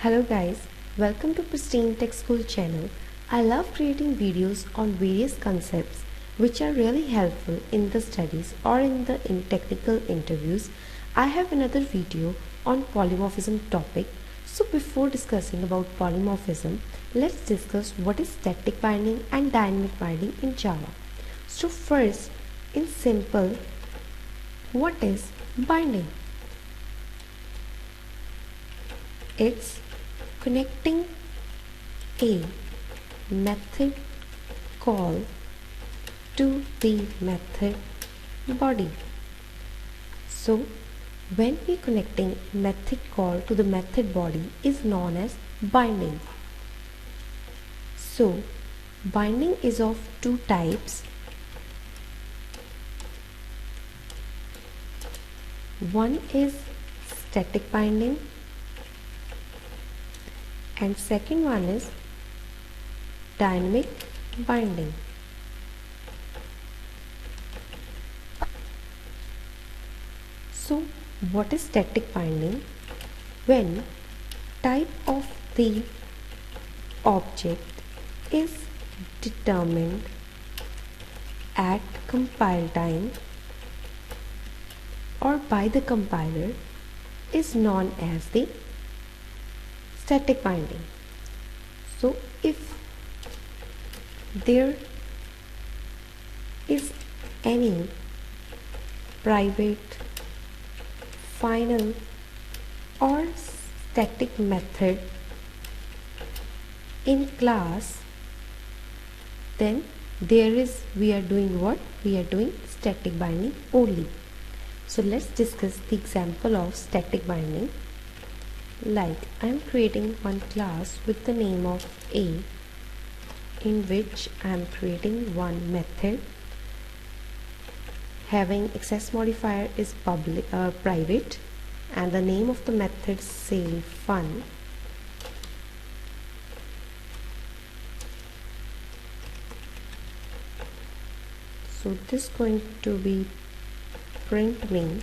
Hello guys, welcome to Pristine Tech School channel. I love creating videos on various concepts which are really helpful in the studies or in the technical interviews. I have another video on polymorphism topic. So before discussing about polymorphism, let's discuss what is static binding and dynamic binding in Java. So first, in simple, what is binding? It's connecting a method call to the method body. So when we connecting method call to the method body is known as binding. So binding is of two types. One is static binding and second one is dynamic binding. So what is static binding? When type of the object is determined at compile time or by the compiler is known as the static binding. So if there is any private, final or static method in class, then we are doing what? We are doing static binding only. So let's discuss the example of static binding. Like I am creating one class with the name of A, in which I am creating one method having access modifier is private, and the name of the method say fun. So this is going to be print me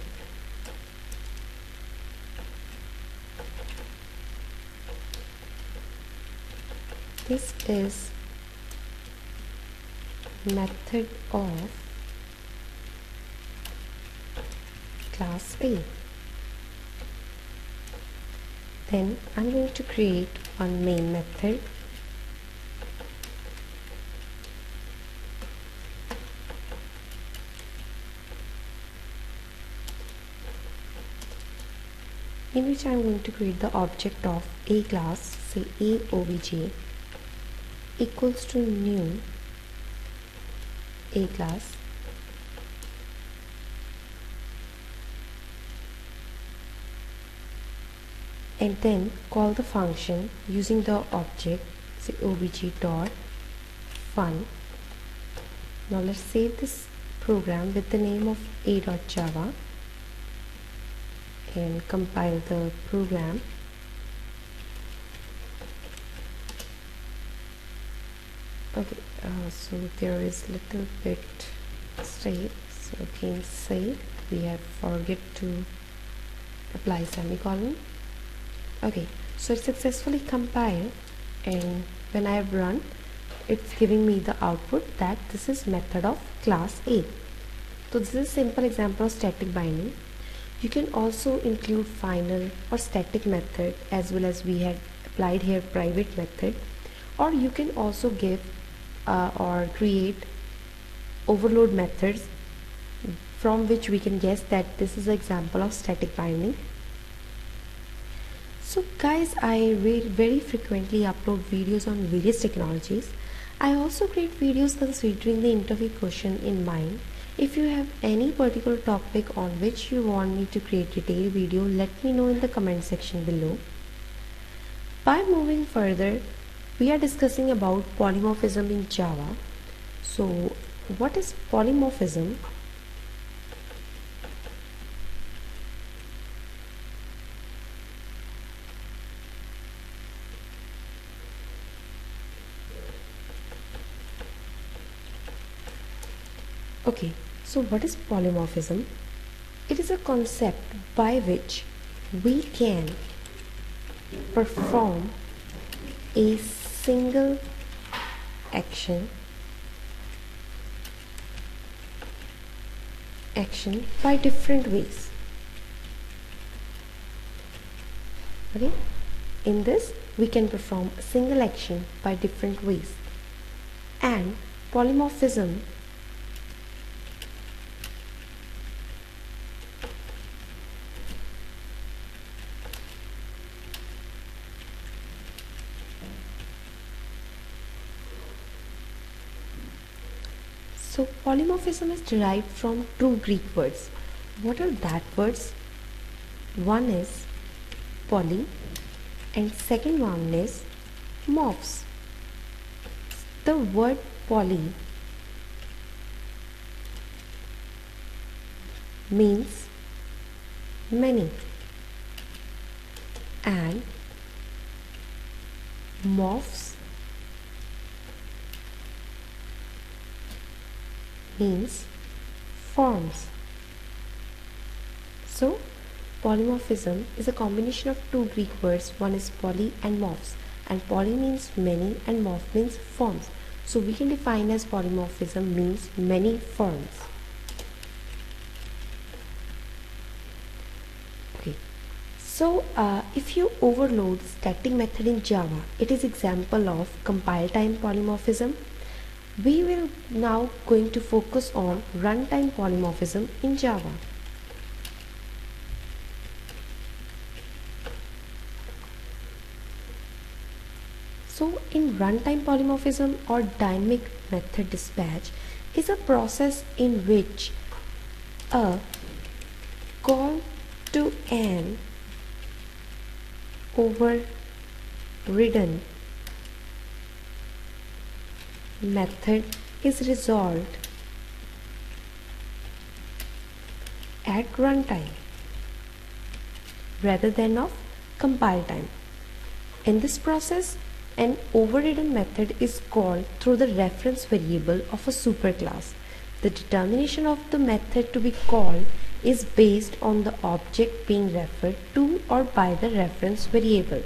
this is method of class A. Then I'm going to create one main method in which I'm going to create the object of A class, say A obj equals to new A class, and then call the function using the object, say obj dot fun. Now let's save this program with the name of a.java and compile the program. Okay, so there is little bit save, so again save, we have forget to apply semicolon. Okay, so it successfully compiled, and when I have run, it's giving me the output that this is method of class A. So this is a simple example of static binding. You can also include final or static method, as well as we had applied here private method, or you can also give or create overload methods from which we can guess that this is an example of static binding. So guys, I very frequently upload videos on various technologies. I also create videos considering the interview question in mind. If you have any particular topic on which you want me to create detailed video, let me know in the comment section below. By moving further, we are discussing about polymorphism in Java. So what is polymorphism? Okay, so what is polymorphism? It is a concept by which we can perform a single action by different ways. Okay, in this we can perform a single action by different ways, and polymorphism So polymorphism is derived from two Greek words. What are that words? One is poly and second one is morphs. The word poly means many and morphs means forms. So polymorphism is a combination of two Greek words. One is poly and morphs, and poly means many and morph means forms. So we can define as polymorphism means many forms. Okay. So if you overload static method in Java, it is example of compile time polymorphism. We will now going to focus on runtime polymorphism in Java. So in runtime polymorphism or dynamic method dispatch is a process in which a call to an overridden method is resolved at runtime rather than of compile time. In this process, an overridden method is called through the reference variable of a superclass. The determination of the method to be called is based on the object being referred to or by the reference variable.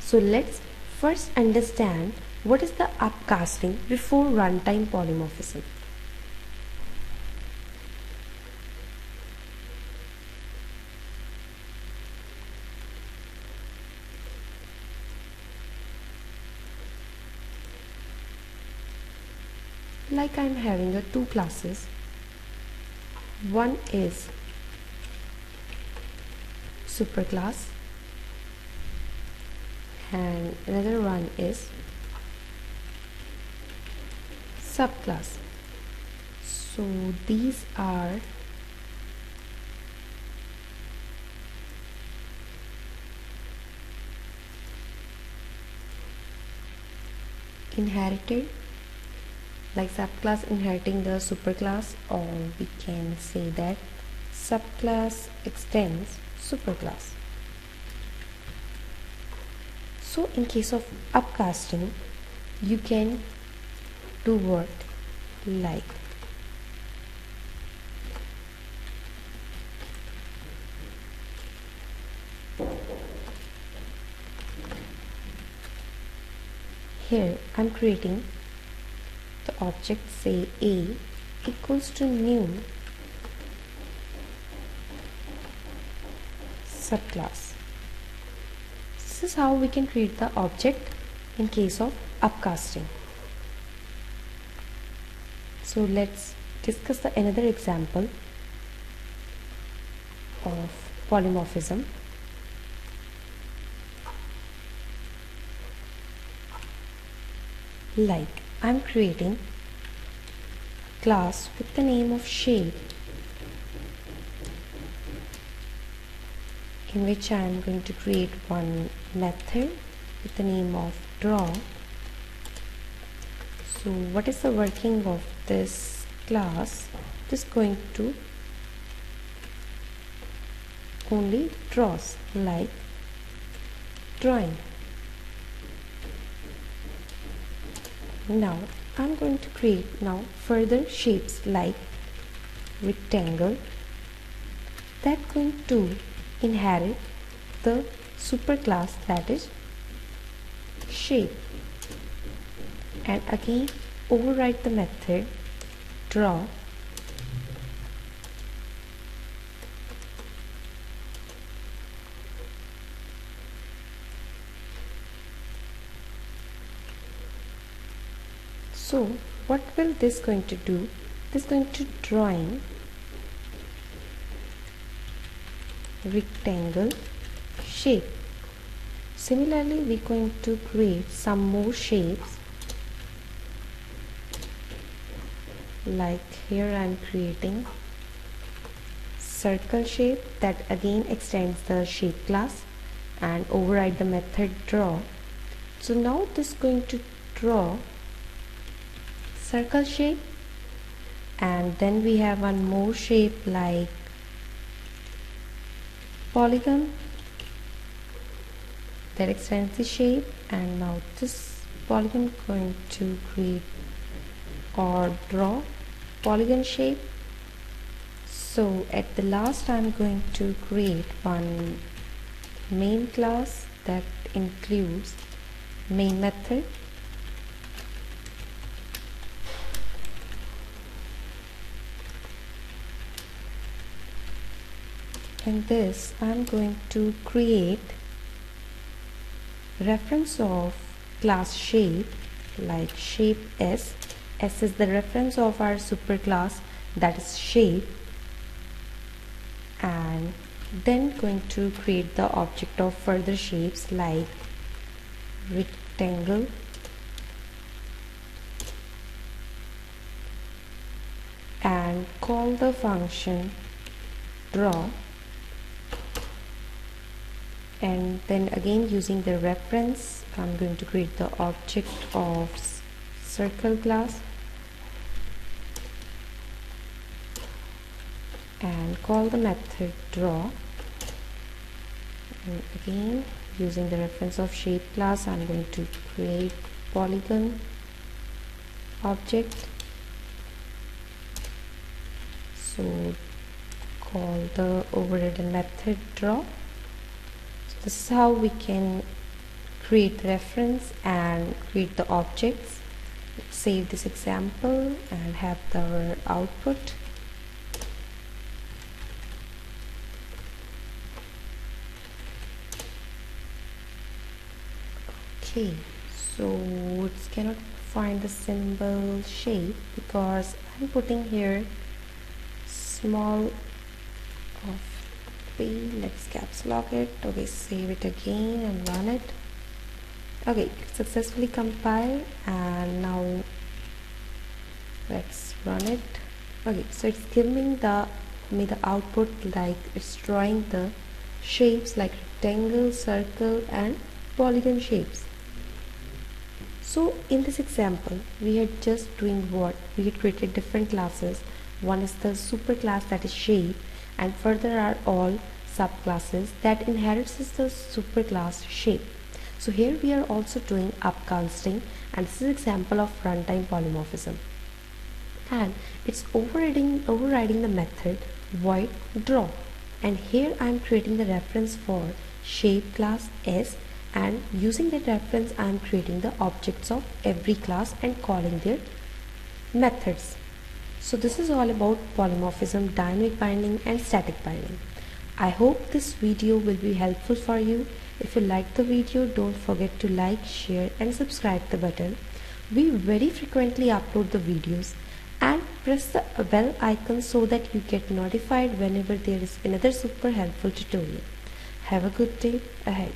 So let's first understand what is the upcasting before runtime polymorphism. Like I am having two classes. One is superclass and another one is subclass. So these are inherited, like subclass inheriting the superclass, or we can say that subclass extends superclass. So in case of upcasting, you can do what like here I'm creating the object, say A equals to new subclass. This is how we can create the object in case of upcasting. So let's discuss another example of polymorphism. Like I'm creating class with the name of shade, in which I am going to create one method with the name of draw. So what is the working of this class? It is going to only draws, like drawing. Now I'm going to create now further shapes like rectangle that going to inherit the superclass that is shape, and again override the method draw So what will this going to do? This is going to drawing rectangle shape. Similarly, we're going to create some more shapes. Like here I'm creating circle shape that again extends the shape class and override the method draw. So now this is going to draw circle shape, and then we have one more shape like polygon that extends the shape, and now this polygon going to create or draw polygon shape. So at the last I'm going to create one main class that includes main method, and this I'm going to create reference of class shape like shape S. S is the reference of our superclass that is shape, and then going to create the object of further shapes like rectangle and call the function draw, and then again using the reference I'm going to create the object of circle class and call the method draw, and again using the reference of shape class I'm going to create polygon object. So call the overridden method draw. So this is how we can create the reference and create the objects. Let's save this example and have our output. Okay, so it cannot find the symbol shape because I'm putting here small of P. Let's caps lock it. Okay, save it again and run it. Okay, successfully compiled, and now let's run it. Okay, so it's giving me the output like it's drawing the shapes like rectangle, circle and polygon shapes. So in this example we are just doing what? We had created different classes. One is the superclass that is shape, and further are all subclasses that inherits the superclass shape. So here we are also doing upcasting, and this is an example of runtime polymorphism, and it's overriding the method void draw, and here I am creating the reference for shape class S, and using that reference I am creating the objects of every class and calling their methods. So this is all about polymorphism, dynamic binding and static binding. I hope this video will be helpful for you. If you like the video, don't forget to like, share and subscribe the button. We very frequently upload the videos, and press the bell icon so that you get notified whenever there is another super helpful tutorial. Have a good day ahead.